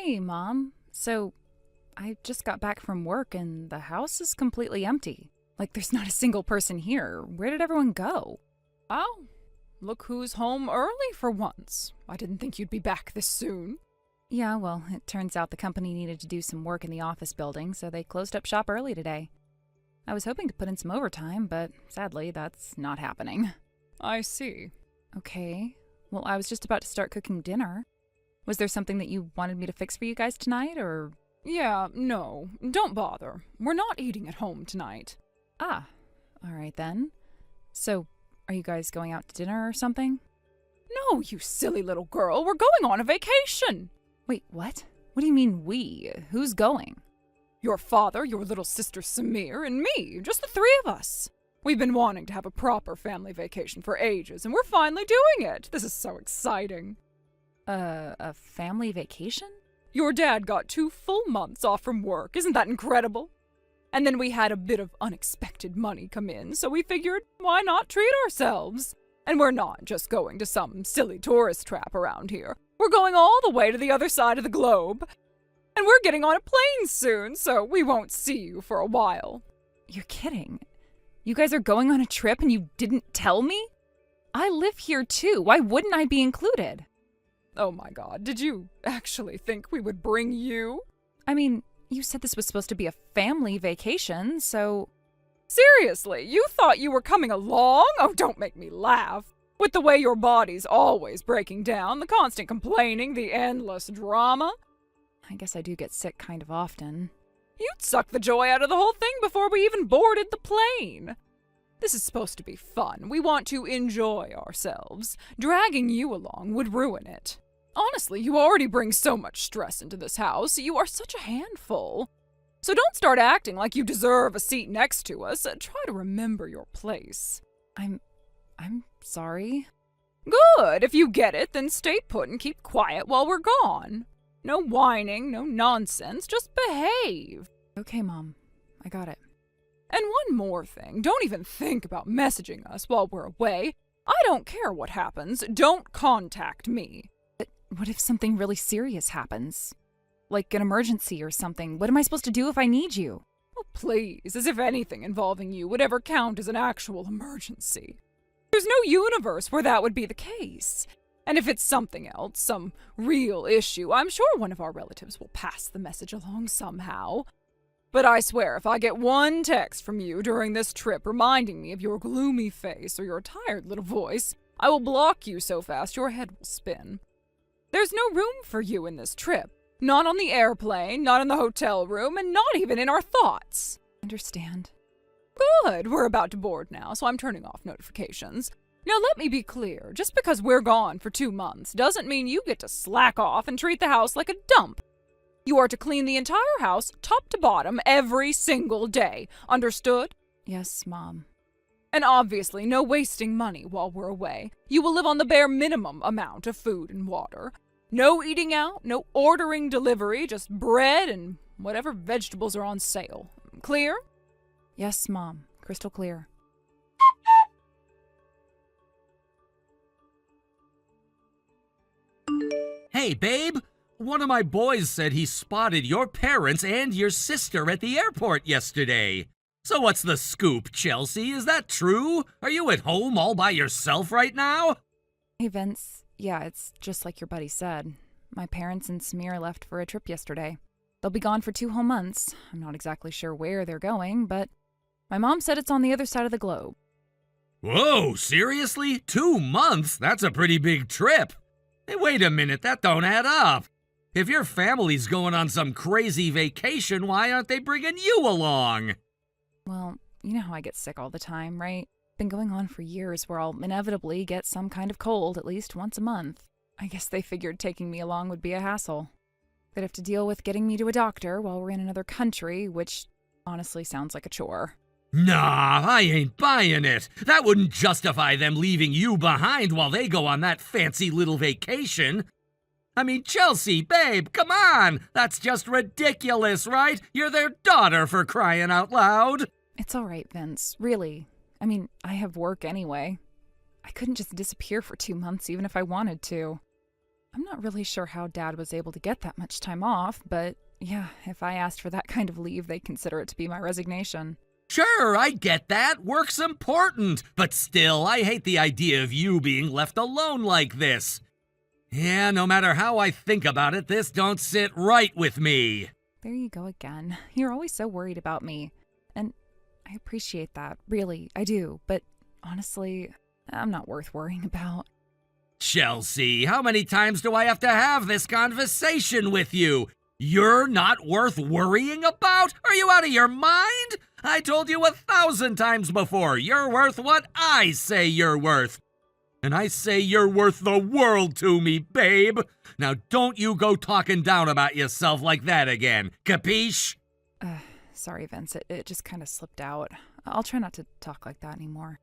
Hey, Mom. So, I just got back from work and the house is completely empty. Like, there's not a single person here. Where did everyone go? Oh, look who's home early for once. I didn't think you'd be back this soon. Yeah, well, it turns out the company needed to do some work in the office building, so they closed up shop early today. I was hoping to put in some overtime, but sadly, that's not happening. I see. Okay. Well, I was just about to start cooking dinner. Was there something that you wanted me to fix for you guys tonight, or...? Yeah, no, don't bother. We're not eating at home tonight. Ah, all right then. So, are you guys going out to dinner or something? No, you silly little girl. We're going on a vacation. Wait, what? What do you mean we? Who's going? Your father, your little sister Samir, and me. Just the three of us. We've been wanting to have a proper family vacation for ages, and we're finally doing it. This is so exciting. A family vacation? Your dad got 2 full months off from work. Isn't that incredible? And then we had a bit of unexpected money come in, so we figured, why not treat ourselves? And we're not just going to some silly tourist trap around here. We're going all the way to the other side of the globe. And we're getting on a plane soon, so we won't see you for a while. You're kidding. You guys are going on a trip and you didn't tell me? I live here too. Why wouldn't I be included? Oh my god, did you actually think we would bring you? I mean, you said this was supposed to be a family vacation, so... Seriously, you thought you were coming along? Oh, don't make me laugh. With the way your body's always breaking down, the constant complaining, the endless drama. I guess I do get sick kind of often. You'd suck the joy out of the whole thing before we even boarded the plane. This is supposed to be fun. We want to enjoy ourselves. Dragging you along would ruin it. Honestly, you already bring so much stress into this house. You are such a handful. So don't start acting like you deserve a seat next to us. Try to remember your place. I'm sorry. Good. If you get it, then stay put and keep quiet while we're gone. No whining, no nonsense. Just behave. Okay, Mom. I got it. And one more thing. Don't even think about messaging us while we're away. I don't care what happens. Don't contact me. But what if something really serious happens? Like an emergency or something. What am I supposed to do if I need you? Oh, please, as if anything involving you would ever count as an actual emergency. There's no universe where that would be the case. And if it's something else, some real issue, I'm sure one of our relatives will pass the message along somehow. But I swear, if I get one text from you during this trip reminding me of your gloomy face or your tired little voice, I will block you so fast your head will spin. There's no room for you in this trip. Not on the airplane, not in the hotel room, and not even in our thoughts. Understand. Good. We're about to board now, so I'm turning off notifications. Now let me be clear. Just because we're gone for 2 months doesn't mean you get to slack off and treat the house like a dump. You are to clean the entire house, top to bottom, every single day. Understood? Yes, Mom. And obviously no wasting money while we're away. You will live on the bare minimum amount of food and water. No eating out, no ordering delivery, just bread and whatever vegetables are on sale. Clear? Yes, Mom. Crystal clear. Hey, babe. One of my boys said he spotted your parents and your sister at the airport yesterday. So what's the scoop, Chelsea? Is that true? Are you at home all by yourself right now? Hey, Vince. Yeah, it's just like your buddy said. My parents and Samir left for a trip yesterday. They'll be gone for 2 whole months. I'm not exactly sure where they're going, but my mom said it's on the other side of the globe. Whoa, seriously? 2 months? That's a pretty big trip. Hey, wait a minute, that don't add up. If your family's going on some crazy vacation, why aren't they bringing you along? Well, you know how I get sick all the time, right? Been going on for years where I'll inevitably get some kind of cold at least once a month. I guess they figured taking me along would be a hassle. They'd have to deal with getting me to a doctor while we're in another country, which honestly sounds like a chore. Nah, I ain't buying it. That wouldn't justify them leaving you behind while they go on that fancy little vacation. I mean, Chelsea, babe, come on! That's just ridiculous, right? You're their daughter, for crying out loud! It's all right, Vince. Really. I mean, I have work anyway. I couldn't just disappear for 2 months even if I wanted to. I'm not really sure how Dad was able to get that much time off, but yeah, if I asked for that kind of leave, they'd consider it to be my resignation. Sure, I get that. Work's important. But still, I hate the idea of you being left alone like this. Yeah, no matter how I think about it, this don't sit right with me. There you go again. You're always so worried about me. And I appreciate that, really, I do. But honestly, I'm not worth worrying about. Chelsea, how many times do I have to have this conversation with you? You're not worth worrying about? Are you out of your mind? I told you 1,000 times before, you're worth what I say you're worth. And I say you're worth the world to me, babe. Now don't you go talking down about yourself like that again, capiche? Sorry, Vince, it just kind of slipped out. I'll try not to talk like that anymore.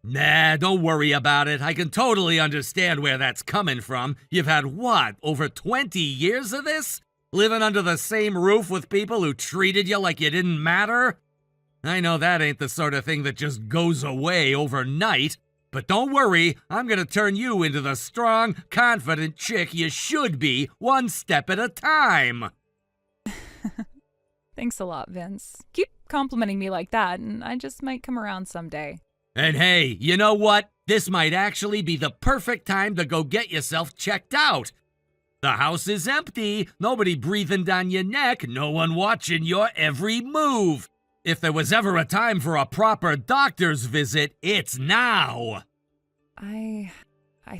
Nah, don't worry about it. I can totally understand where that's coming from. You've had, what, over 20 years of this? Living under the same roof with people who treated you like you didn't matter? I know that ain't the sort of thing that just goes away overnight. But don't worry, I'm gonna turn you into the strong, confident chick you should be, one step at a time. Thanks a lot, Vince. Keep complimenting me like that, and I just might come around someday. And hey, you know what? This might actually be the perfect time to go get yourself checked out. The house is empty, nobody breathing down your neck, no one watching your every move. If there was ever a time for a proper doctor's visit, it's now. I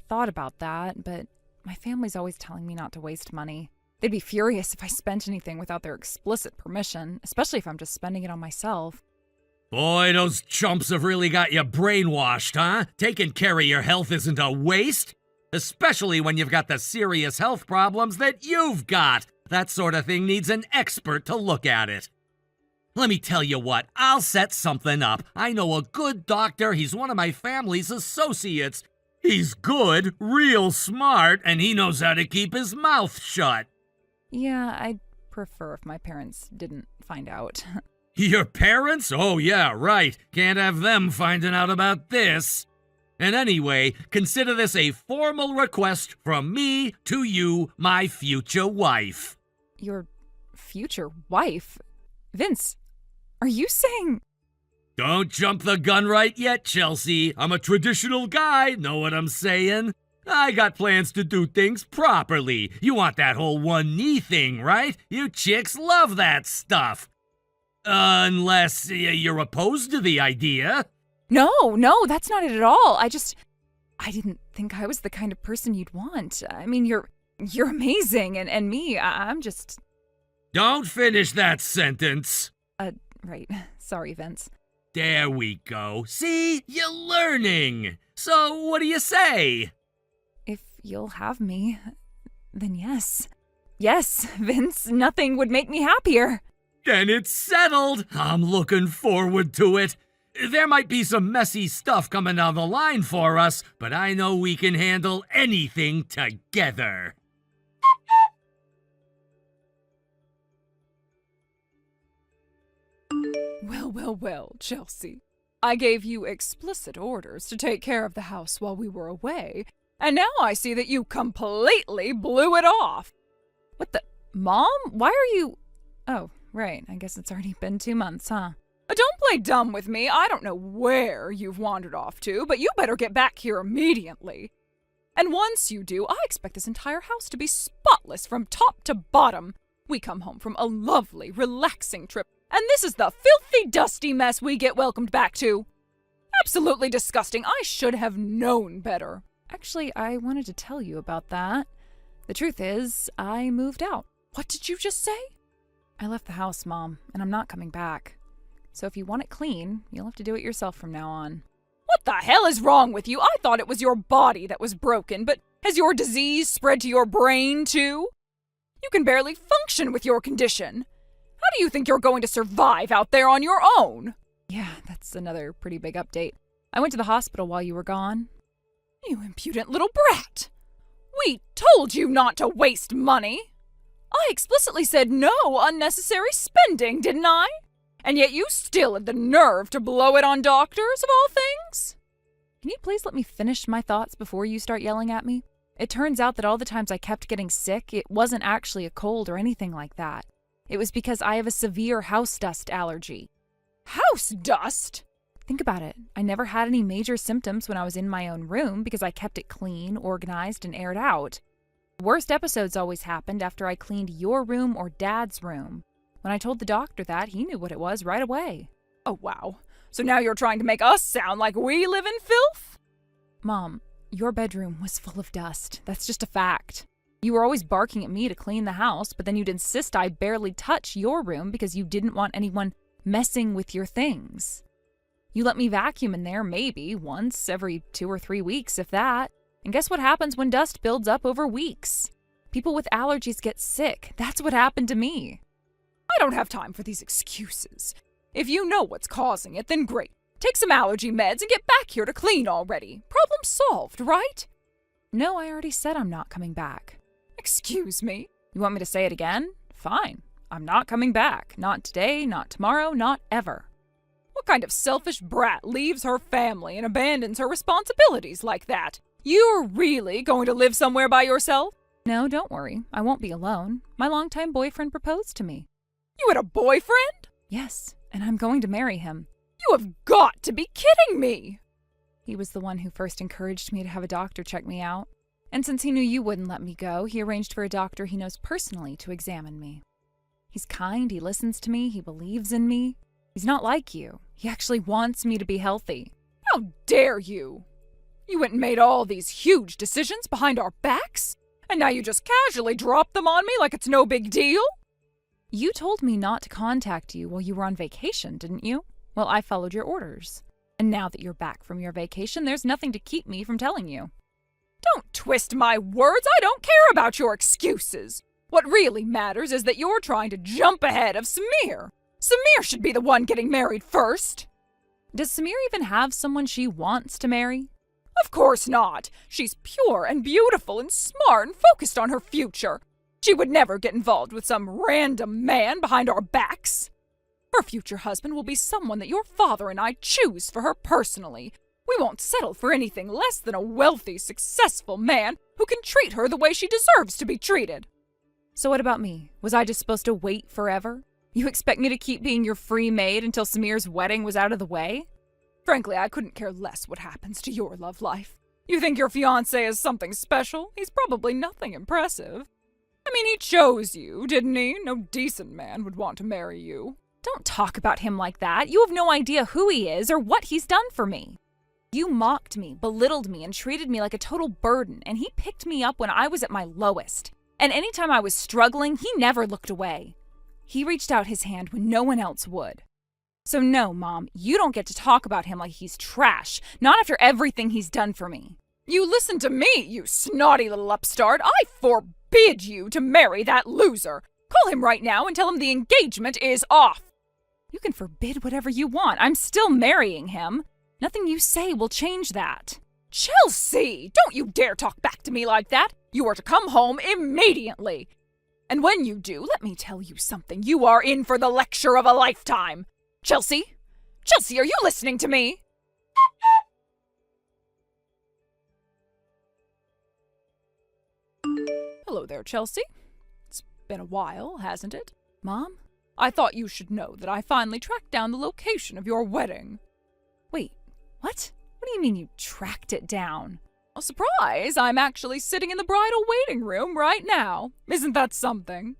thought about that, but my family's always telling me not to waste money. They'd be furious if I spent anything without their explicit permission, especially if I'm just spending it on myself. Boy, those chumps have really got you brainwashed, huh? Taking care of your health isn't a waste. Especially when you've got the serious health problems that you've got. That sort of thing needs an expert to look at it. Let me tell you what, I'll set something up. I know a good doctor. He's one of my family's associates. He's good, real smart, and he knows how to keep his mouth shut. Yeah, I'd prefer if my parents didn't find out. Your parents? Oh, yeah, right. Can't have them finding out about this. And anyway, consider this a formal request from me to you, my future wife. Your future wife? Vince, are you saying... Don't jump the gun right yet, Chelsea. I'm a traditional guy, know what I'm saying? I got plans to do things properly. You want that whole one knee thing, right? You chicks love that stuff. Unless you're opposed to the idea. No, that's not it at all. I didn't think I was the kind of person you'd want. I mean, you're amazing, and me, I'm just... Don't finish that sentence. Right. Sorry, Vince. There we go. See? You're learning. So, what do you say? If you'll have me, then yes. Yes, Vince, nothing would make me happier. Then it's settled. I'm looking forward to it. There might be some messy stuff coming down the line for us, but I know we can handle anything together. Well, Chelsea. I gave you explicit orders to take care of the house while we were away, and now I see that you completely blew it off. What the... Mom? Why are you... Oh, right. I guess it's already been 2 months, huh? Don't play dumb with me. I don't know where you've wandered off to, but you better get back here immediately. And once you do, I expect this entire house to be spotless from top to bottom. We come home from a lovely, relaxing trip, and this is the filthy, dusty mess we get welcomed back to. Absolutely disgusting. I should have known better. Actually, I wanted to tell you about that. The truth is, I moved out. What did you just say? I left the house, Mom, and I'm not coming back. So if you want it clean, you'll have to do it yourself from now on. What the hell is wrong with you? I thought it was your body that was broken, but has your disease spread to your brain, too? You can barely function with your condition. How do you think you're going to survive out there on your own? Yeah, that's another pretty big update. I went to the hospital while you were gone. You impudent little brat! We told you not to waste money! I explicitly said no unnecessary spending, didn't I? And yet you still had the nerve to blow it on doctors, of all things? Can you please let me finish my thoughts before you start yelling at me? It turns out that all the times I kept getting sick, it wasn't actually a cold or anything like that. It was because I have a severe house dust allergy. House dust? Think about it. I never had any major symptoms when I was in my own room because I kept it clean, organized, and aired out. The worst episodes always happened after I cleaned your room or Dad's room. When I told the doctor that, he knew what it was right away. Oh, wow. So now you're trying to make us sound like we live in filth? Mom, your bedroom was full of dust. That's just a fact. You were always barking at me to clean the house, but then you'd insist I barely touch your room because you didn't want anyone messing with your things. You let me vacuum in there maybe once every 2 or 3 weeks, if that. And guess what happens when dust builds up over weeks? People with allergies get sick. That's what happened to me. I don't have time for these excuses. If you know what's causing it, then great. Take some allergy meds and get back here to clean already. Problem solved, right? No, I already said I'm not coming back. Excuse me? You want me to say it again? Fine. I'm not coming back. Not today, not tomorrow, not ever. What kind of selfish brat leaves her family and abandons her responsibilities like that? You're really going to live somewhere by yourself? No, don't worry. I won't be alone. My longtime boyfriend proposed to me. You had a boyfriend? Yes, and I'm going to marry him. You have got to be kidding me! He was the one who first encouraged me to have a doctor check me out. And since he knew you wouldn't let me go, he arranged for a doctor he knows personally to examine me. He's kind, he listens to me, he believes in me. He's not like you. He actually wants me to be healthy. How dare you! You went and made all these huge decisions behind our backs? And now you just casually drop them on me like it's no big deal? You told me not to contact you while you were on vacation, didn't you? Well, I followed your orders. And now that you're back from your vacation, there's nothing to keep me from telling you. Don't twist my words. I don't care about your excuses. What really matters is that you're trying to jump ahead of Samir. Samir should be the one getting married first. Does Samir even have someone she wants to marry? Of course not. She's pure and beautiful and smart and focused on her future. She would never get involved with some random man behind our backs. Her future husband will be someone that your father and I choose for her personally. We won't settle for anything less than a wealthy, successful man who can treat her the way she deserves to be treated. So what about me? Was I just supposed to wait forever? You expect me to keep being your free maid until Samir's wedding was out of the way? Frankly, I couldn't care less what happens to your love life. You think your fiancé is something special? He's probably nothing impressive. I mean, he chose you, didn't he? No decent man would want to marry you. Don't talk about him like that. You have no idea who he is or what he's done for me. You mocked me, belittled me, and treated me like a total burden, and he picked me up when I was at my lowest. And anytime I was struggling, he never looked away. He reached out his hand when no one else would. So no, Mom, you don't get to talk about him like he's trash, not after everything he's done for me. You listen to me, you snotty little upstart. I forbid you to marry that loser. Call him right now and tell him the engagement is off. You can forbid whatever you want. I'm still marrying him. Nothing you say will change that. Chelsea, don't you dare talk back to me like that. You are to come home immediately. And when you do, let me tell you something. You are in for the lecture of a lifetime. Chelsea? Chelsea, are you listening to me? Hello there, Chelsea. It's been a while, hasn't it? Mom? I thought you should know that I finally tracked down the location of your wedding. Wait, what? What do you mean you tracked it down? A surprise! I'm actually sitting in the bridal waiting room right now. Isn't that something?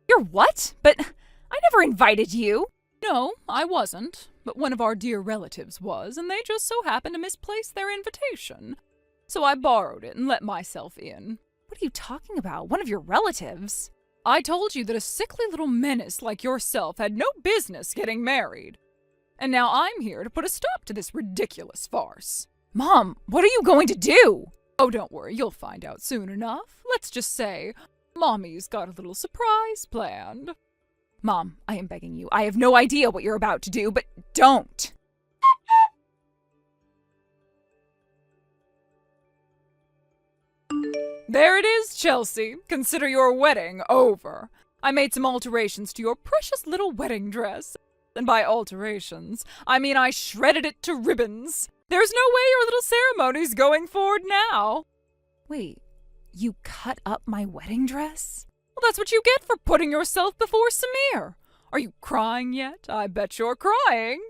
You're what? But I never invited you. No, I wasn't. But one of our dear relatives was, and they just so happened to misplace their invitation. So I borrowed it and let myself in. What are you talking about? One of your relatives? I told you that a sickly little menace like yourself had no business getting married. And now I'm here to put a stop to this ridiculous farce. Mom, what are you going to do? Oh, don't worry, you'll find out soon enough. Let's just say, Mommy's got a little surprise planned. Mom, I am begging you. I have no idea what you're about to do, but don't. There it is, Chelsea. Consider your wedding over. I made some alterations to your precious little wedding dress. And by alterations, I mean I shredded it to ribbons. There's no way your little ceremony's going forward now. Wait, You cut up my wedding dress? Well, that's what you get for putting yourself before Samir. Are you crying yet? I bet you're crying.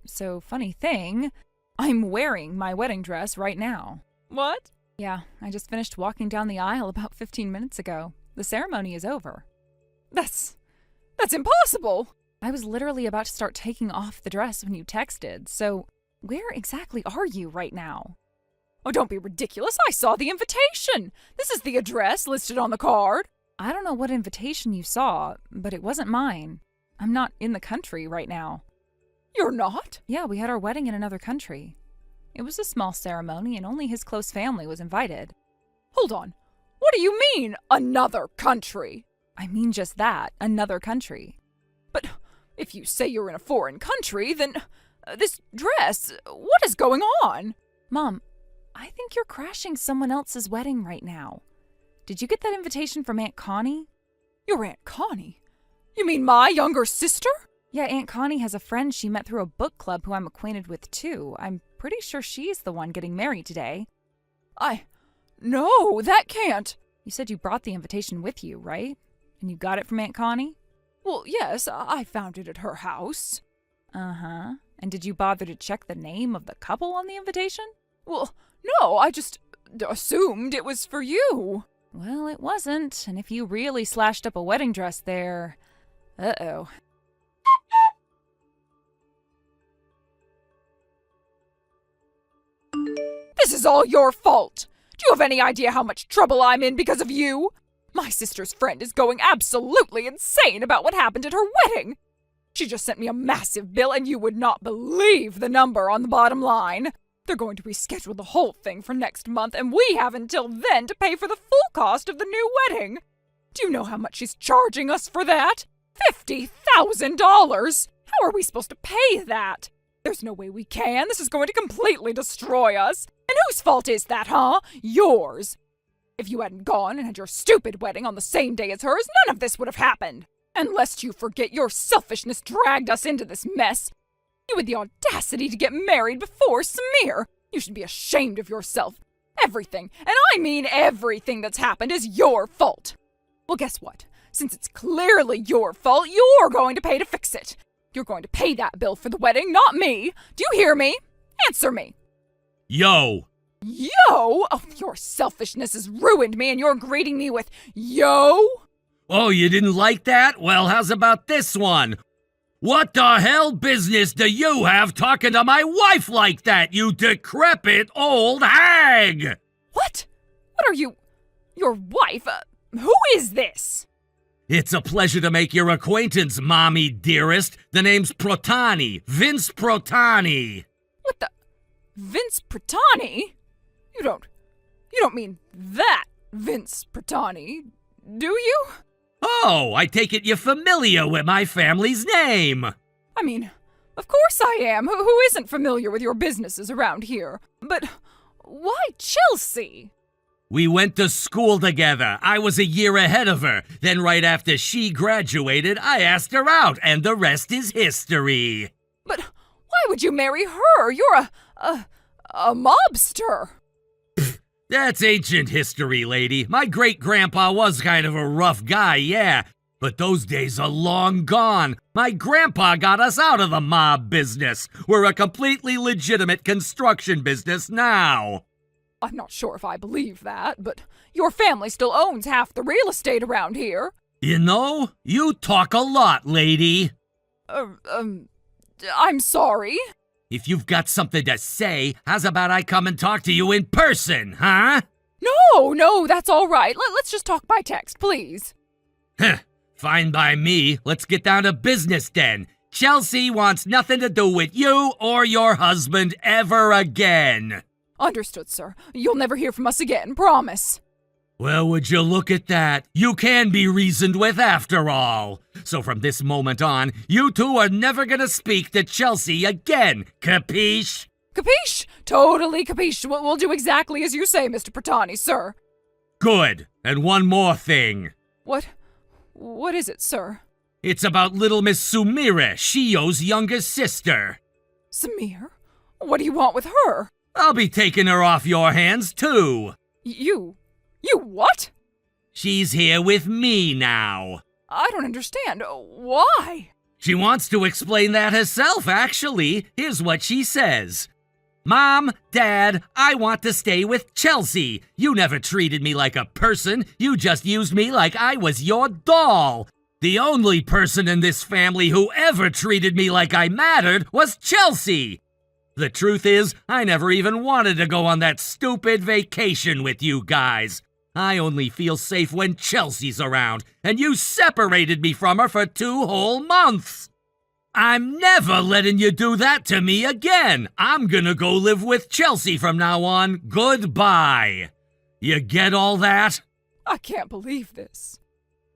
So funny thing, I'm wearing my wedding dress right now. What? Yeah, I just finished walking down the aisle about 15 minutes ago. The ceremony is over. That's impossible. I was literally about to start taking off the dress when you texted, so where exactly are you right now? Oh, don't be ridiculous. I saw the invitation. This is the address listed on the card. I don't know what invitation you saw, but it wasn't mine. I'm not in the country right now. You're not? Yeah, we had our wedding in another country. It was a small ceremony and only his close family was invited. Hold on. What do you mean, another country? I mean just that, another country. But if you say you're in a foreign country, then this dress, what is going on? Mom, I think you're crashing someone else's wedding right now. Did you get that invitation from Aunt Connie? Your Aunt Connie? You mean my younger sister? Yeah, Aunt Connie has a friend she met through a book club who I'm acquainted with too. I'm pretty sure she's the one getting married today. No, that can't. You said you brought the invitation with you, right? And you got it from Aunt Connie? Well, yes, I found it at her house. Uh-huh. And did you bother to check the name of the couple on the invitation? Well, no, I just assumed it was for you. Well, it wasn't, and if you really slashed up a wedding dress there... Uh-oh. This is all your fault. Do you have any idea how much trouble I'm in because of you? My sister's friend is going absolutely insane about what happened at her wedding. She just sent me a massive bill, and you would not believe the number on the bottom line. They're going to reschedule the whole thing for next month, and we have until then to pay for the full cost of the new wedding. Do you know how much she's charging us for that? $50,000! How are we supposed to pay that? There's no way we can. This is going to completely destroy us. And whose fault is that, huh? Yours. If you hadn't gone and had your stupid wedding on the same day as hers, none of this would have happened. And lest you forget, your selfishness dragged us into this mess. You had the audacity to get married before Samir. You should be ashamed of yourself. Everything, and I mean everything that's happened, is your fault. Well, guess what? Since it's clearly your fault, you're going to pay to fix it. You're going to pay that bill for the wedding, not me. Do you hear me? Answer me. Yo! Yo? Oh, your selfishness has ruined me, and you're greeting me with yo? Oh, you didn't like that? Well, how's about this one? What the hell business do you have talking to my wife like that, you decrepit old hag? What? What are you... Your wife? Who is this? It's a pleasure to make your acquaintance, mommy dearest. The name's Protani, Vince Protani. What the... Vince Protani? You don't mean that Vince Protani, do you? Oh, I take it you're familiar with my family's name. I mean, of course I am. Who isn't familiar with your businesses around here? But why Chelsea? We went to school together. I was a year ahead of her. Then right after she graduated, I asked her out, and the rest is history. But why would you marry her? You're a mobster. That's ancient history, lady. My great-grandpa was kind of a rough guy, yeah. But those days are long gone. My grandpa got us out of the mob business. We're a completely legitimate construction business now. I'm not sure if I believe that, but your family still owns half the real estate around here. You know, you talk a lot, lady. I'm sorry. If you've got something to say, how's about I come and talk to you in person, huh? No, that's all right. Let's just talk by text, please. Heh, fine by me. Let's get down to business then. Chelsea wants nothing to do with you or your husband ever again. Understood, sir. You'll never hear from us again, promise. Well, would you look at that? You can be reasoned with after all. So from this moment on, you two are never gonna speak to Chelsea again, capiche? Capiche? Totally capiche. We'll do exactly as you say, Mr. Protani, sir. Good. And one more thing. What is it, sir? It's about little Miss Sumire, Shio's younger sister. Samir? What do you want with her? I'll be taking her off your hands, too. You You what? She's here with me now. I don't understand. Why? She wants to explain that herself, actually. Here's what she says. Mom, Dad, I want to stay with Chelsea. You never treated me like a person. You just used me like I was your doll. The only person in this family who ever treated me like I mattered was Chelsea. The truth is, I never even wanted to go on that stupid vacation with you guys. I only feel safe when Chelsea's around, and you separated me from her for 2 whole months. I'm never letting you do that to me again. I'm gonna go live with Chelsea from now on. Goodbye. You get all that? I can't believe this.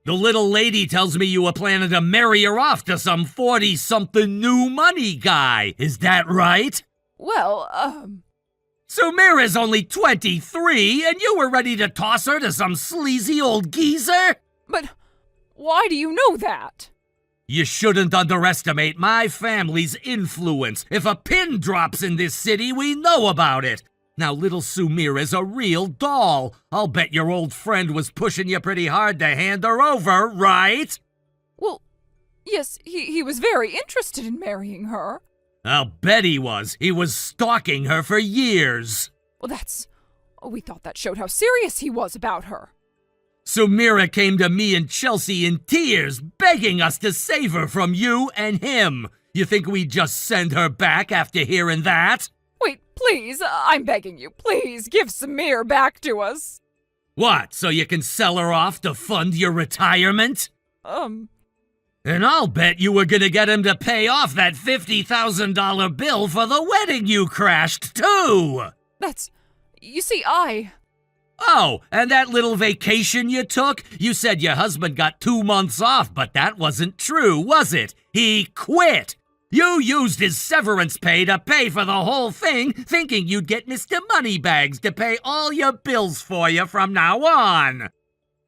The little lady tells me you were planning to marry her off to some 40-something new money guy. Is that right? Well, Sumira's only 23, and you were ready to toss her to some sleazy old geezer? but why do you know that? You shouldn't underestimate my family's influence. If a pin drops in this city, we know about it. Now, little Sumira's a real doll. I'll bet your old friend was pushing you pretty hard to hand her over, right? Well, yes, he was very interested in marrying her. I'll bet he was. He was stalking her for years. Well, we thought that showed how serious he was about her. Sumira came to me and Chelsea in tears, begging us to save her from you and him. You think we'd just send her back after hearing that? Wait, please, I'm begging you, please give Samir back to us. What, so you can sell her off to fund your retirement? And I'll bet you were gonna get him to pay off that $50,000 bill for the wedding you crashed, too! You see, Oh, and that little vacation you took? You said your husband got 2 months off, but that wasn't true, was it? He quit! You used his severance pay to pay for the whole thing, thinking you'd get Mr. Moneybags to pay all your bills for you from now on.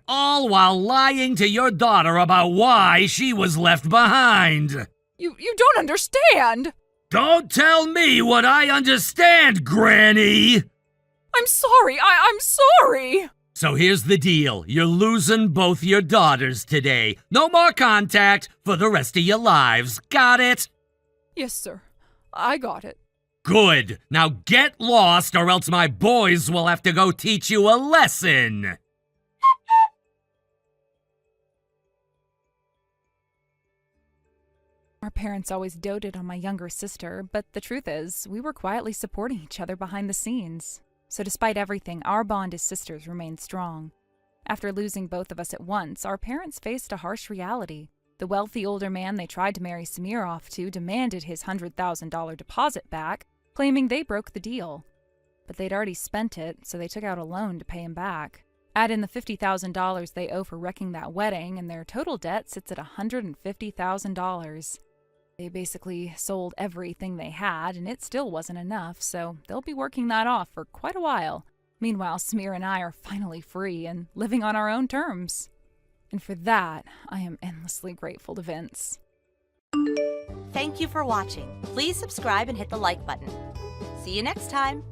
All while lying to your daughter about why she was left behind. You don't understand! Don't tell me what I understand, Granny! I'm sorry, I'm sorry! So here's the deal. You're losing both your daughters today. No more contact for the rest of your lives. Got it? Yes, sir. I got it. Good. Now get lost or else my boys will have to go teach you a lesson. Our parents always doted on my younger sister, but the truth is, we were quietly supporting each other behind the scenes. So despite everything, our bond as sisters remained strong. After losing both of us at once, our parents faced a harsh reality. The wealthy older man they tried to marry Samir off to demanded his $100,000 deposit back, claiming they broke the deal. But they'd already spent it, so they took out a loan to pay him back. Add in the $50,000 they owe for wrecking that wedding, and their total debt sits at $150,000. They basically sold everything they had, and it still wasn't enough, so they'll be working that off for quite a while. Meanwhile, Samir and I are finally free and living on our own terms. And for that, I am endlessly grateful to Vince. Thank you for watching. Please subscribe and hit the like button. See you next time.